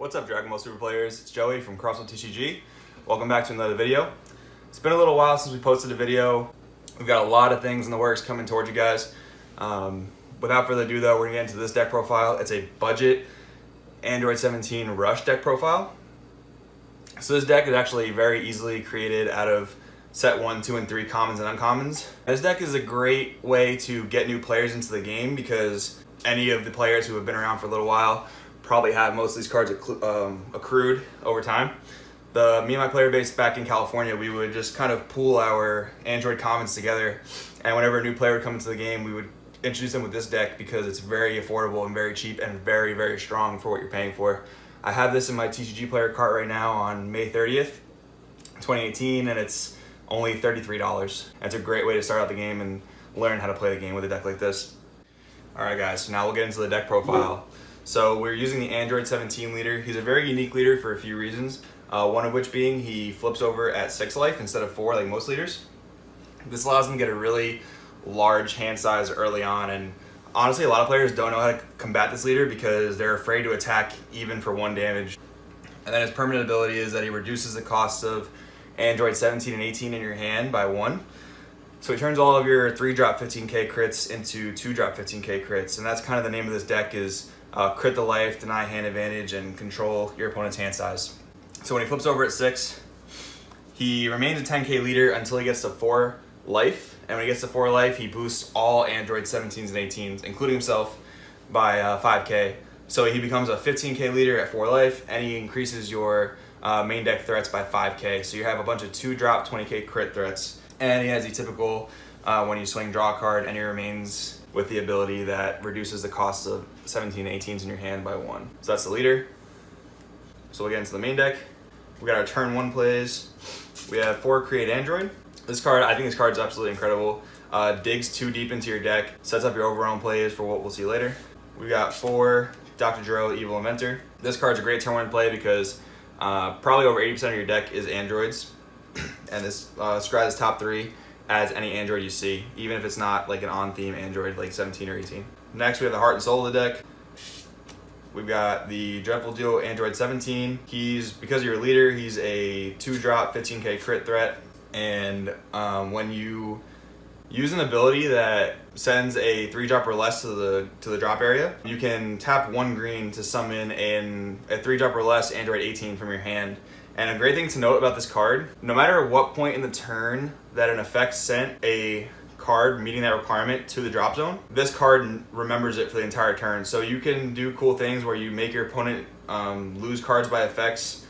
What's up, Dragon Ball Super players? It's Joey from CrossFit TCG. Welcome back to another video. It's been a little while since we posted a video. We've got a lot of things in the works coming towards you guys. Without further ado though, we're gonna get into this deck profile. It's a budget Android 17 Rush deck profile. So this deck is actually very easily created out of set 1, 2, and 3 commons and uncommons. This deck is a great way to get new players into the game because any of the players who have been around for a little while probably have most of these cards accrued over time. Me and my player base back in California, we would just kind of pool our Android commons together, and whenever a new player would come into the game, we would introduce them with this deck because it's very affordable and very cheap and very, very strong for what you're paying for. I have this in my TCG player cart right now on May 30th, 2018, and it's only $33. It's a great way to start out the game and learn how to play the game with a deck like this. Alright guys, so now we'll get into the deck profile. So we're using the Android 17 leader. He's a very unique leader for a few reasons. One of which being he flips over at 6 life instead of 4 like most leaders. This allows him to get a really large hand size early on, and honestly a lot of players don't know how to combat this leader because they're afraid to attack even for 1 damage. And then his permanent ability is that he reduces the cost of Android 17 and 18 in your hand by 1. So he turns all of your 3-drop 15k crits into 2-drop 15k crits, and that's kind of the name of this deck is crit the life, deny hand advantage, and control your opponent's hand size. So when he flips over at 6, he remains a 10k leader until he gets to 4 life, and when he gets to 4 life, he boosts all Android 17s and 18s, including himself, by 5k. So he becomes a 15k leader at 4 life, and he increases your main deck threats by 5k. So you have a bunch of 2-drop 20k crit threats, and he has the typical when you swing draw a card, and he remains with the ability that reduces the cost of 17 and 18s in your hand by 1. So that's the leader. So we'll get into the main deck. We got our turn 1 plays. We have 4 Create Android. This card, I think this card is absolutely incredible. Digs too deep into your deck, sets up your overall plays for what we'll see later. We got 4 Dr. Dro Evil Inventor. This card's a great turn 1 play because probably over 80% of your deck is androids, and this describes top 3 as any android you see, even if it's not like an on-theme android like 17 or 18. Next, we have the Heart and Soul of the deck. We've got the Dreadful Duo Android 17. Because you're a leader, he's a 2-drop 15k crit threat, and when you use an ability that sends a 3-drop or less to the drop area, you can tap 1 green to summon a 3-drop or less Android 18 from your hand. And a great thing to note about this card, no matter what point in the turn that an effect sent a card meeting that requirement to the drop zone, this card remembers it for the entire turn. So you can do cool things where you make your opponent lose cards by effects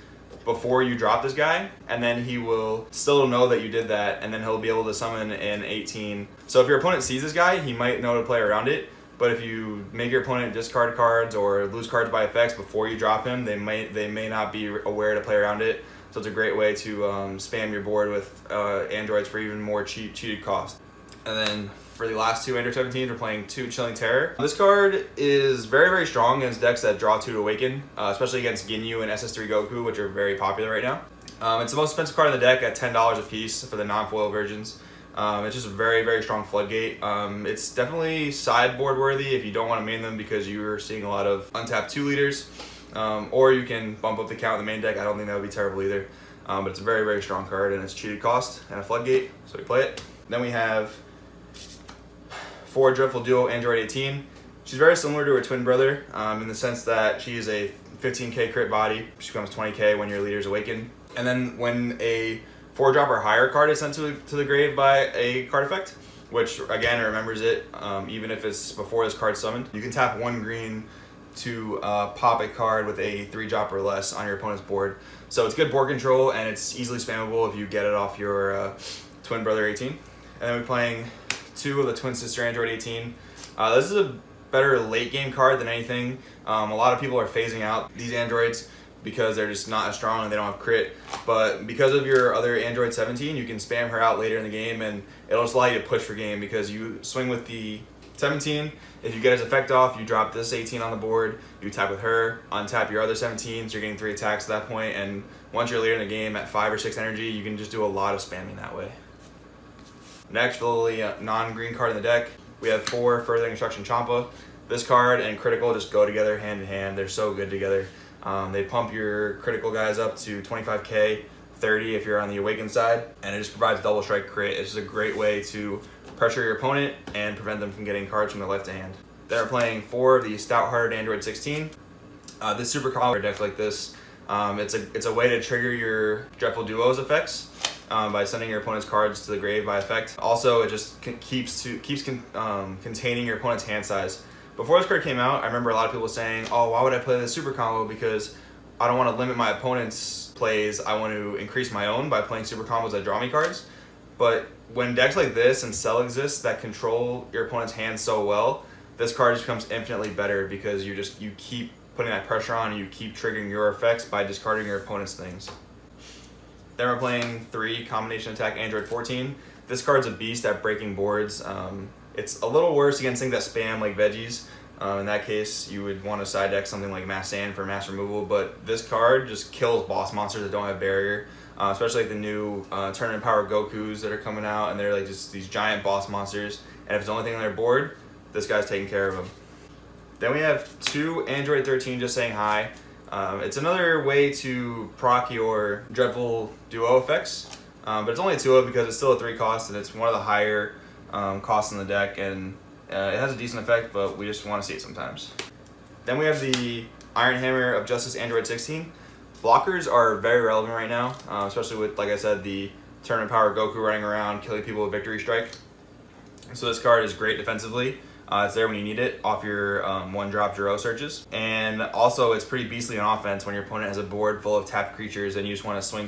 before you drop this guy, and then he will still know that you did that, and then he'll be able to summon an 18. So if your opponent sees this guy, he might know to play around it, but if you make your opponent discard cards or lose cards by effects before you drop him, they may not be aware to play around it. So it's a great way to spam your board with androids for even more cheated cost. And then for the last 2 Android 17s, we're playing 2 Chilling Terror. This card is very, very strong against decks that draw 2 to awaken, especially against Ginyu and SS3 Goku, which are very popular right now. It's the most expensive card in the deck at $10 a piece for the non-foil versions. It's just a very, very strong floodgate. It's definitely sideboard worthy if you don't want to main them because you're seeing a lot of untapped 2 leaders. Or you can bump up the count in the main deck. I don't think that would be terrible either. But it's a very, very strong card, and it's cheated cost and a floodgate, so we play it. Then we have 4 Dreadful Duo Android 18. She's very similar to her twin brother in the sense that she is a 15k crit body. She becomes 20k when your leaders awaken. And then when a 4-drop or higher card is sent to the grave by a card effect, which again remembers it even if it's before this card's summoned, you can tap 1 green to pop a card with a 3-drop or less on your opponent's board. So it's good board control, and it's easily spammable if you get it off your twin brother 18. And then we're playing 2 of the twin sister Android 18. This is a better late game card than anything. A lot of people are phasing out these androids because they're just not as strong and they don't have crit. But because of your other Android 17, you can spam her out later in the game, and it'll just allow you to push for game because you swing with the 17. If you get his effect off, you drop this 18 on the board, you attack with her, untap your other 17s, you're getting 3 attacks at that point, and once you're later in the game at 5 or 6 energy, you can just do a lot of spamming that way. Next, for the non-green card in the deck, we have 4 Furthering Instruction Champa. This card and Critical just go together hand in hand. They're so good together. They pump your critical guys up to 25k, 30 if you're on the awakened side, and it just provides double strike crit. It's just a great way to pressure your opponent and prevent them from getting cards from their left hand. They're playing 4 of the Stout-Hearted Android 16. This super combo deck like this, it's a way to trigger your Dreadful Duos effects by sending your opponent's cards to the grave by effect. Also, it just keeps containing your opponent's hand size. Before this card came out, I remember a lot of people saying, "Oh, why would I play this super combo? Because I don't want to limit my opponent's plays. I want to increase my own by playing super combos that draw me cards." But when decks like this and Cell exist that control your opponent's hand so well, this card just becomes infinitely better because you keep putting that pressure on and you keep triggering your effects by discarding your opponent's things. Then we're playing 3 Combination Attack Android 14. This card's a beast at breaking boards. It's a little worse against things that spam like veggies. In that case, you would want to side deck something like Mass Sand for mass removal, but this card just kills boss monsters that don't have barrier, especially like the new Tournament Power Gokus that are coming out, and they're like just these giant boss monsters, and if it's the only thing on their board, this guy's taking care of them. Then we have 2 Android 13 Just Saying Hi. It's another way to proc your Dreadful Duo effects, but it's only a 2 because it's still a 3 cost, and it's one of the higher costs in the deck, and it has a decent effect, but we just want to see it sometimes. Then we have the Iron Hammer of Justice Android 16. Blockers are very relevant right now, especially with, like I said, the Tournament Power Goku running around killing people with Victory Strike. So this card is great defensively. It's there when you need it off your 1-drop Juro searches. And also it's pretty beastly on offense when your opponent has a board full of tapped creatures and you just want to swing,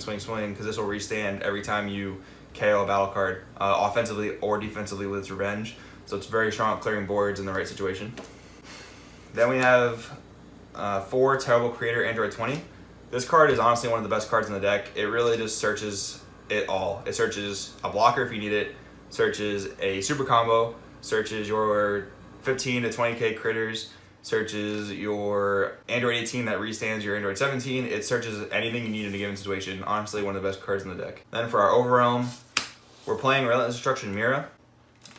because this will restand every time you KO a battle card, offensively or defensively with its revenge. So it's very strong at clearing boards in the right situation. Then we have 4 Terrible Creator Android 20. This card is honestly one of the best cards in the deck. It really just searches it all. It searches a blocker if you need it, searches a super combo, searches your 15 to 20k critters, searches your Android 18 that restands your Android 17. It searches anything you need in a given situation. Honestly, one of the best cards in the deck. Then for our Overrealm, we're playing Relentless Destruction Mira.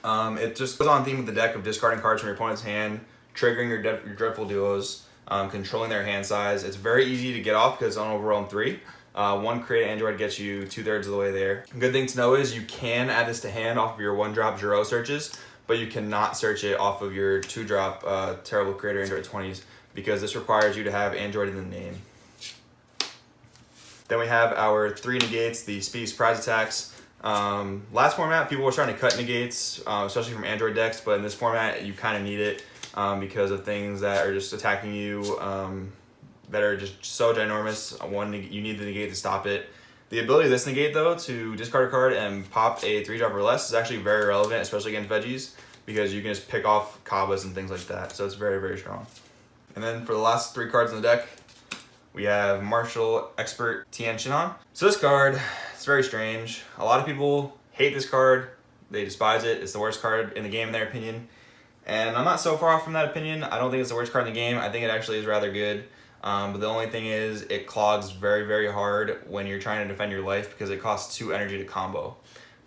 It just goes on theme with the deck of discarding cards from your opponent's hand, triggering your Dreadful Duos, controlling their hand size. It's very easy to get off because it's on Overrealm 3. 1 created Android gets you 2/3 of the way there. Good thing to know is you can add this to hand off of your 1-drop Juro searches, but you cannot search it off of your 2-drop Terrible Creator Android 20s because this requires you to have Android in the name. Then we have our 3 negates, the Speedy Surprise Attacks. Last format, people were starting to cut negates, especially from Android decks, but in this format, you kind of need it because of things that are just attacking you that are just so ginormous. You need the negate to stop it. The ability of this negate, though, to discard a card and pop a 3-drop or less is actually very relevant, especially against veggies, because you can just pick off Kabas and things like that, so it's very, very strong. And then for the last 3 cards in the deck, we have Marshal Expert Tianshan. So this card, it's very strange. A lot of people hate this card. They despise it. It's the worst card in the game in their opinion. And I'm not so far off from that opinion. I don't think it's the worst card in the game. I think it actually is rather good. But the only thing is it clogs very, very hard when you're trying to defend your life because it costs 2 energy to combo.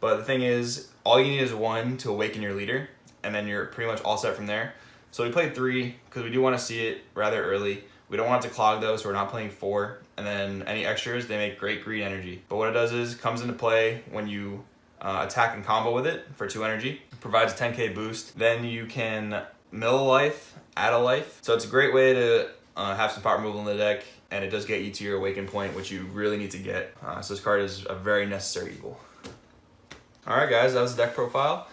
But the thing is, all you need is 1 to awaken your leader, and then you're pretty much all set from there. So we played 3 because we do want to see it rather early. We don't want it to clog though, so we're not playing 4. And then any extras, they make great green energy. But what it does is, comes into play when you attack and combo with it for 2 energy. It provides a 10k boost. Then you can mill a life, add a life. So it's a great way to have some power removal in the deck, and it does get you to your awaken point, which you really need to get. So this card is a very necessary evil. Alright guys, that was the deck profile.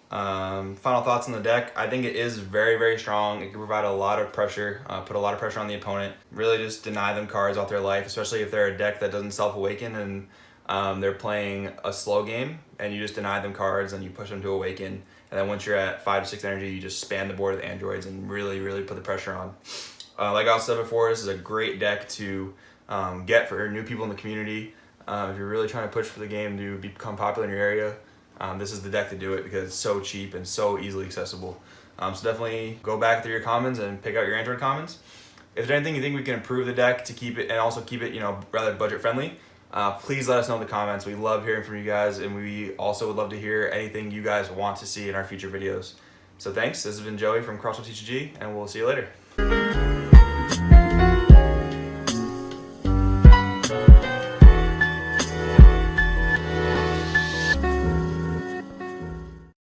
Final thoughts on the deck. I think it is very, very strong. It can provide a lot of pressure, put a lot of pressure on the opponent. Really just deny them cards off their life, especially if they're a deck that doesn't self-awaken and they're playing a slow game and you just deny them cards and you push them to awaken. And then once you're at 5 to 6 energy, you just spam the board with androids and really, really put the pressure on. Like I said before, this is a great deck to get for new people in the community. If you're really trying to push for the game to become popular in your area, this is the deck to do it because it's so cheap and so easily accessible. So definitely go back through your commons and pick out your Android commons. If there's anything you think we can improve the deck to keep it and also keep it, rather budget friendly, please let us know in the comments. We love hearing from you guys, and we also would love to hear anything you guys want to see in our future videos. So thanks. This has been Joey from Crosswell TCG, and we'll see you later.